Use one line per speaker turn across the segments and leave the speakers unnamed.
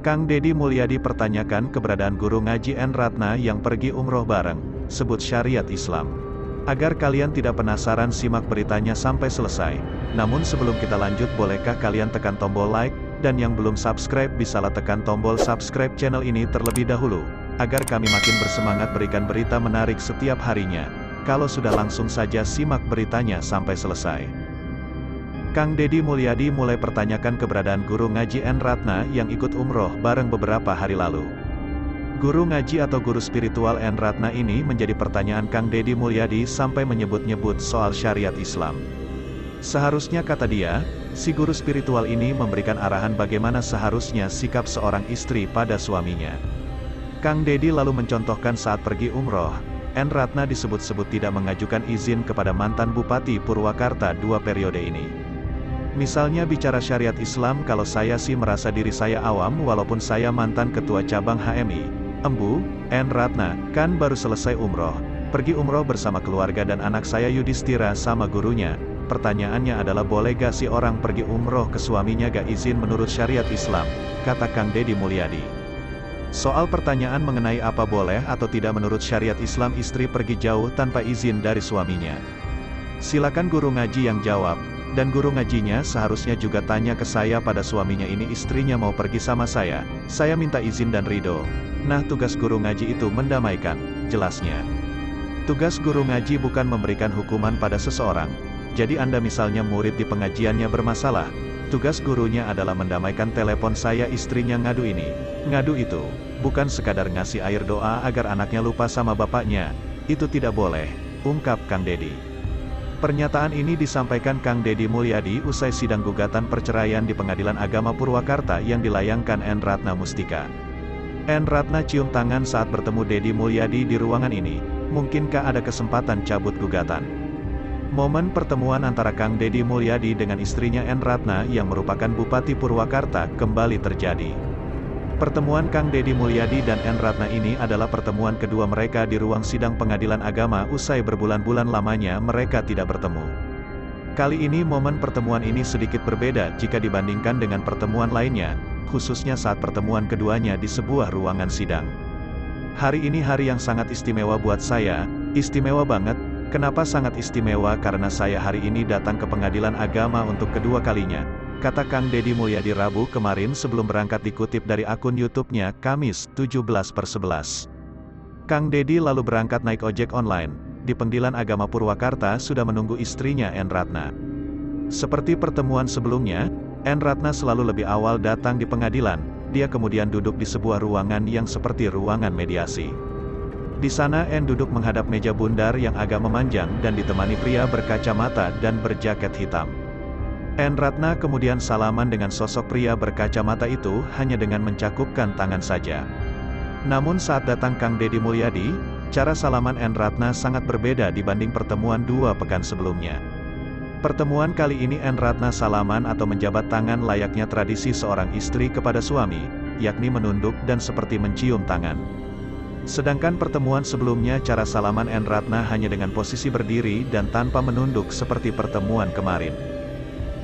Kang Deddy Mulyadi pertanyakan keberadaan guru ngaji N. Ratna yang pergi umroh bareng, sebut syariat Islam. Agar kalian tidak penasaran, simak beritanya sampai selesai. Namun sebelum kita lanjut, bolehkah kalian tekan tombol like, dan yang belum subscribe bisalah tekan tombol subscribe channel ini terlebih dahulu, agar kami makin bersemangat berikan berita menarik setiap harinya. Kalau sudah, langsung saja simak beritanya sampai selesai. Kang Deddy Mulyadi mulai pertanyakan keberadaan guru ngaji N. Ratna yang ikut umroh bareng beberapa hari lalu. Guru ngaji atau guru spiritual N. Ratna ini menjadi pertanyaan Kang Deddy Mulyadi sampai menyebut-nyebut soal syariat Islam. Seharusnya, kata dia, si guru spiritual ini memberikan arahan bagaimana seharusnya sikap seorang istri pada suaminya. Kang Deddy lalu mencontohkan saat pergi umroh, N. Ratna disebut-sebut tidak mengajukan izin kepada mantan Bupati Purwakarta 2 periode ini. Misalnya bicara syariat Islam, kalau saya sih merasa diri saya awam walaupun saya mantan ketua cabang HMI. Embu, N. Ratna, kan baru selesai umroh. Pergi umroh bersama keluarga dan anak saya Yudhistira sama gurunya. Pertanyaannya adalah, boleh gak si orang pergi umroh ke suaminya gak izin menurut syariat Islam, kata Kang Deddy Mulyadi. Soal pertanyaan mengenai apa boleh atau tidak menurut syariat Islam istri pergi jauh tanpa izin dari suaminya. Silakan guru ngaji yang jawab, dan guru ngajinya seharusnya juga tanya ke saya, pada suaminya ini istrinya mau pergi sama saya minta izin dan ridho. Nah, tugas guru ngaji itu mendamaikan, jelasnya. Tugas guru ngaji bukan memberikan hukuman pada seseorang. Jadi Anda misalnya murid di pengajiannya bermasalah, tugas gurunya adalah mendamaikan. Telepon saya istrinya ngadu ini, ngadu itu, bukan sekadar ngasih air doa agar anaknya lupa sama bapaknya. Itu tidak boleh, ungkap Kang Deddy. Pernyataan ini disampaikan Kang Deddy Mulyadi usai sidang gugatan perceraian di Pengadilan Agama Purwakarta yang dilayangkan N. Ratna Mustika. N. Ratna cium tangan saat bertemu Deddy Mulyadi di ruangan ini. Mungkinkah ada kesempatan cabut gugatan? Momen pertemuan antara Kang Deddy Mulyadi dengan istrinya N. Ratna yang merupakan Bupati Purwakarta kembali terjadi. Pertemuan Kang Deddy Mulyadi dan N. Ratna ini adalah pertemuan kedua mereka di ruang sidang Pengadilan Agama usai berbulan-bulan lamanya mereka tidak bertemu. Kali ini momen pertemuan ini sedikit berbeda jika dibandingkan dengan pertemuan lainnya, khususnya saat pertemuan keduanya di sebuah ruangan sidang. Hari ini hari yang sangat istimewa buat saya, istimewa banget. Kenapa sangat istimewa? Karena saya hari ini datang ke Pengadilan Agama untuk kedua kalinya, kata Kang Deddy Mulyadi Rabu kemarin sebelum berangkat, dikutip dari akun YouTube-nya Kamis 17/11. Kang Deddy lalu berangkat naik ojek online. Di Pengadilan Agama Purwakarta sudah menunggu istrinya N. Ratna. Seperti pertemuan sebelumnya, N. Ratna selalu lebih awal datang di pengadilan. Dia kemudian duduk di sebuah ruangan yang seperti ruangan mediasi. Di sana N duduk menghadap meja bundar yang agak memanjang dan ditemani pria berkacamata dan berjaket hitam. N. Ratna kemudian salaman dengan sosok pria berkacamata itu hanya dengan mencakupkan tangan saja. Namun saat datang Kang Deddy Mulyadi, cara salaman N. Ratna sangat berbeda dibanding pertemuan 2 pekan sebelumnya. Pertemuan kali ini N. Ratna salaman atau menjabat tangan layaknya tradisi seorang istri kepada suami, yakni menunduk dan seperti mencium tangan. Sedangkan pertemuan sebelumnya cara salaman N. Ratna hanya dengan posisi berdiri dan tanpa menunduk seperti pertemuan kemarin.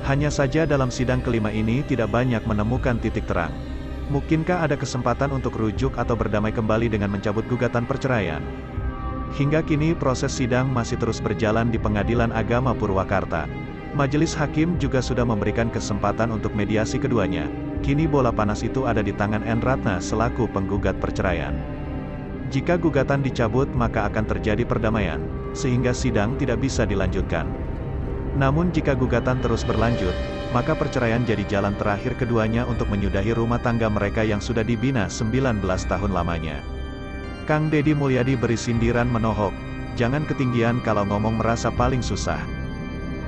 Hanya saja dalam sidang kelima ini tidak banyak menemukan titik terang. Mungkinkah ada kesempatan untuk rujuk atau berdamai kembali dengan mencabut gugatan perceraian? Hingga kini proses sidang masih terus berjalan di Pengadilan Agama Purwakarta. Majelis Hakim juga sudah memberikan kesempatan untuk mediasi keduanya. Kini bola panas itu ada di tangan N. Ratna selaku penggugat perceraian. Jika gugatan dicabut maka akan terjadi perdamaian, sehingga sidang tidak bisa dilanjutkan. Namun jika gugatan terus berlanjut, maka perceraian jadi jalan terakhir keduanya untuk menyudahi rumah tangga mereka yang sudah dibina 19 tahun lamanya. Kang Deddy Mulyadi beri sindiran menohok, jangan ketinggian kalau ngomong merasa paling susah.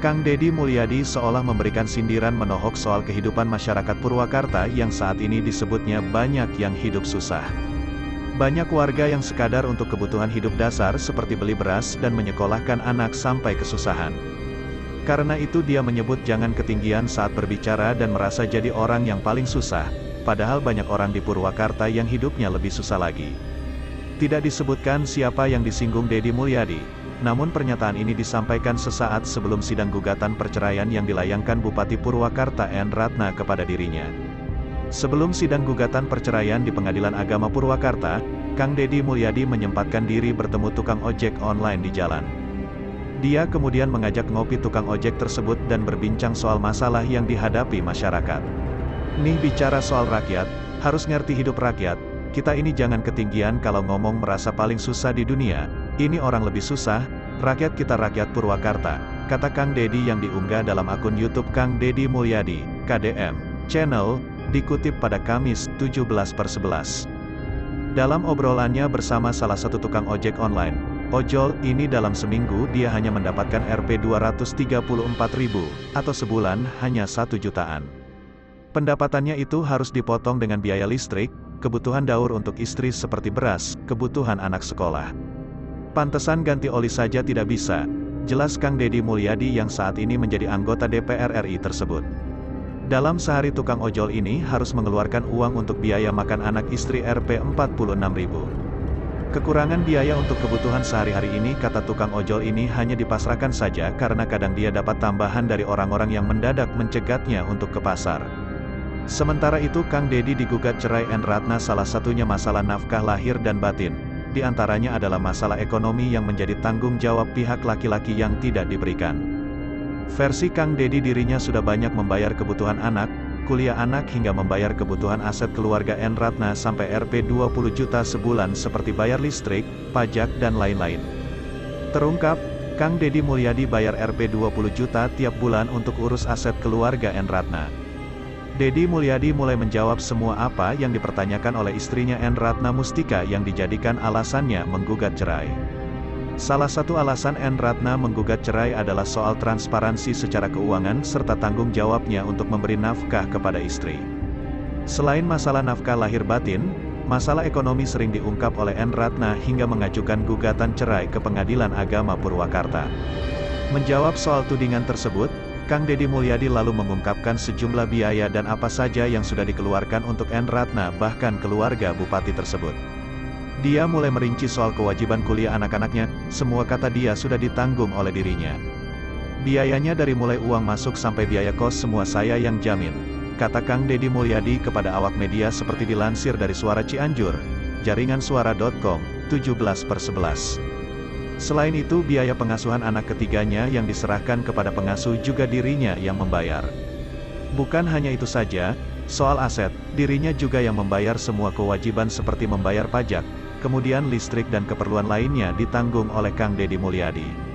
Kang Deddy Mulyadi seolah memberikan sindiran menohok soal kehidupan masyarakat Purwakarta yang saat ini disebutnya banyak yang hidup susah. Banyak warga yang sekadar untuk kebutuhan hidup dasar seperti beli beras dan menyekolahkan anak sampai kesusahan. Karena itu dia menyebut jangan ketinggian saat berbicara dan merasa jadi orang yang paling susah, padahal banyak orang di Purwakarta yang hidupnya lebih susah lagi. Tidak disebutkan siapa yang disinggung Deddy Mulyadi, namun pernyataan ini disampaikan sesaat sebelum sidang gugatan perceraian yang dilayangkan Bupati Purwakarta N. Ratna kepada dirinya. Sebelum sidang gugatan perceraian di Pengadilan Agama Purwakarta, Kang Deddy Mulyadi menyempatkan diri bertemu tukang ojek online di jalan. Dia kemudian mengajak ngopi tukang ojek tersebut dan berbincang soal masalah yang dihadapi masyarakat. Nih bicara soal rakyat, harus ngerti hidup rakyat, kita ini jangan ketinggian kalau ngomong merasa paling susah di dunia, ini orang lebih susah, rakyat kita rakyat Purwakarta, kata Kang Deddy yang diunggah dalam akun YouTube Kang Deddy Mulyadi, KDM, Channel, dikutip pada Kamis, 17/11. Dalam obrolannya bersama salah satu tukang ojek online, ojol ini dalam seminggu dia hanya mendapatkan Rp 234.000, atau sebulan hanya 1 jutaan. Pendapatannya itu harus dipotong dengan biaya listrik, kebutuhan daur untuk istri seperti beras, kebutuhan anak sekolah. Pantesan ganti oli saja tidak bisa, jelas Kang Deddy Mulyadi yang saat ini menjadi anggota DPR RI tersebut. Dalam sehari tukang ojol ini harus mengeluarkan uang untuk biaya makan anak istri Rp 46.000. Kekurangan biaya untuk kebutuhan sehari-hari ini kata tukang ojol ini hanya dipasrahkan saja karena kadang dia dapat tambahan dari orang-orang yang mendadak mencegatnya untuk ke pasar. Sementara itu Kang Deddy digugat cerai Ratna salah satunya masalah nafkah lahir dan batin. Di antaranya adalah masalah ekonomi yang menjadi tanggung jawab pihak laki-laki yang tidak diberikan. Versi Kang Deddy dirinya sudah banyak membayar kebutuhan anak, kuliah anak hingga membayar kebutuhan aset keluarga Ratna sampai Rp 20 juta sebulan seperti bayar listrik, pajak dan lain-lain. Terungkap, Kang Deddy Mulyadi bayar Rp 20 juta tiap bulan untuk urus aset keluarga Ratna. Deddy Mulyadi mulai menjawab semua apa yang dipertanyakan oleh istrinya Ratna Mustika yang dijadikan alasannya menggugat cerai. Salah satu alasan Ratna menggugat cerai adalah soal transparansi secara keuangan serta tanggung jawabnya untuk memberi nafkah kepada istri. Selain masalah nafkah lahir batin, masalah ekonomi sering diungkap oleh Ratna hingga mengajukan gugatan cerai ke Pengadilan Agama Purwakarta. Menjawab soal tudingan tersebut, Kang Deddy Mulyadi lalu mengungkapkan sejumlah biaya dan apa saja yang sudah dikeluarkan untuk Ratna bahkan keluarga bupati tersebut. Dia mulai merinci soal kewajiban kuliah anak-anaknya, semua kata dia sudah ditanggung oleh dirinya. Biayanya dari mulai uang masuk sampai biaya kos semua saya yang jamin, kata Kang Deddy Mulyadi kepada awak media seperti dilansir dari Suara Cianjur, jaringansuara.com, 17/11. Selain itu biaya pengasuhan anak ketiganya yang diserahkan kepada pengasuh juga dirinya yang membayar. Bukan hanya itu saja, soal aset, dirinya juga yang membayar semua kewajiban seperti membayar pajak, kemudian listrik dan keperluan lainnya ditanggung oleh Kang Deddy Mulyadi.